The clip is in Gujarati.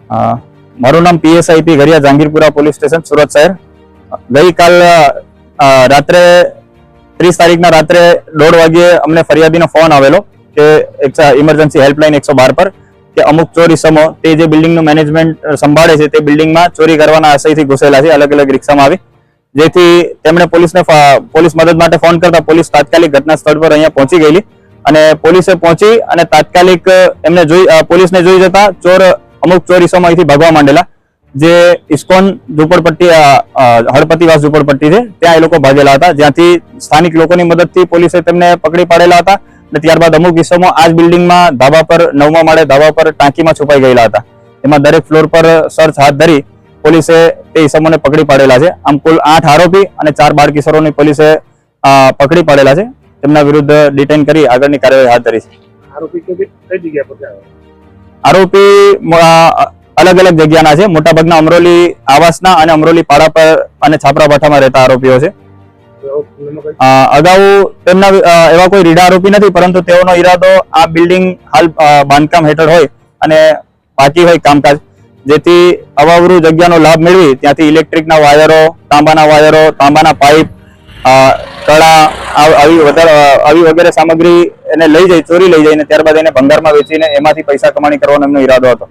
મારું નામ પીએસઆઈપી ઘરિયા જહાંગીરપુરા પોલીસ સ્ટેશન સુરત શહેર. ગઈકાલ રાત્રે 30 તારીખના રાત્રે 1:30 વાગ્યે અમને ફરિયાદીનો ફોન આવેલો કે ઇમરજન્સી હેલ્પલાઇન 112 પર કે અમુક ચોર ઇસમો તે જે બિલ્ડિંગનું મેનેજમેન્ટ સંભાળે છે તે બિલ્ડિંગમાં ચોરી કરવાના આશયથી ઘૂસેલા છે. અલગ અલગ રિક્ષામાં આવી જેથી તેમણે પોલીસ મદદ માટે ફોન કરતા પોલીસ તાત્કાલિક ઘટના સ્થળ પર અહીંયા પહોંચી ગયેલી અને પોલીસે પહોંચી અને તાત્કાલિક એમને પોલીસને જોઈ જતા અમુક ચોર ઇસમો અહીંથી ભાગવા માંડેલા. જે ઇસ્કોન ઝુંપડપટ્ટી હળપતિવાસ ઝુંપડપટ્ટી છે ત્યાં એ લોકો ભાગેલા હતા, જ્યાંથી સ્થાનિક લોકોની મદદથી પોલીસે તેમને પકડી પાડેલા હતા અને ત્યારબાદ અમુક ઇસમો આ જ બિલ્ડિંગમાં ધાબા પર 9મા માળે ધાબા પર ટાંકીમાં છુપાઈ ગયેલા હતા. એમાં દરેક ફ્લોર પર સર્ચ હાથ ધરી પોલીસે તે ઇસમોને પકડી પાડેલા છે. આમ કુલ 8 આરોપી અને 4 બાળ કિશોરોની પોલીસે પકડી પાડેલા છે. તેમના વિરુદ્ધ ડિટેન કરી આગળની કાર્યવાહી હાથ ધરી છે. આરોપી અલગ અલગ જગ્યાના છે. મોટાભાગના અમરોલી આવાસના અને અમરોલી પાડા પર અને છાપરા ભાઠામાં રહેતા આરોપીઓ છે. અગાઉ તેમના એવા કોઈ રીડા આરોપી નથી, પરંતુ તેઓનો ઈરાદો આ બિલ્ડિંગ હાલ બાંધકામ હેઠળ હોય અને બાકી હોય કામકાજ, જેથી અવાવરૂ જગ્યાનો લાભ મેળવી ત્યાંથી ઇલેક્ટ્રિકના વાયરો, તાંબાના પાઇપ, તળા આવી વગેરે સામગ્રી એને ચોરી લઈ જઈને ત્યારબાદ એને ભંગારમાં વેચીને એમાંથી પૈસા કમાણી કરવાનો એમનો ઈરાદો હતો.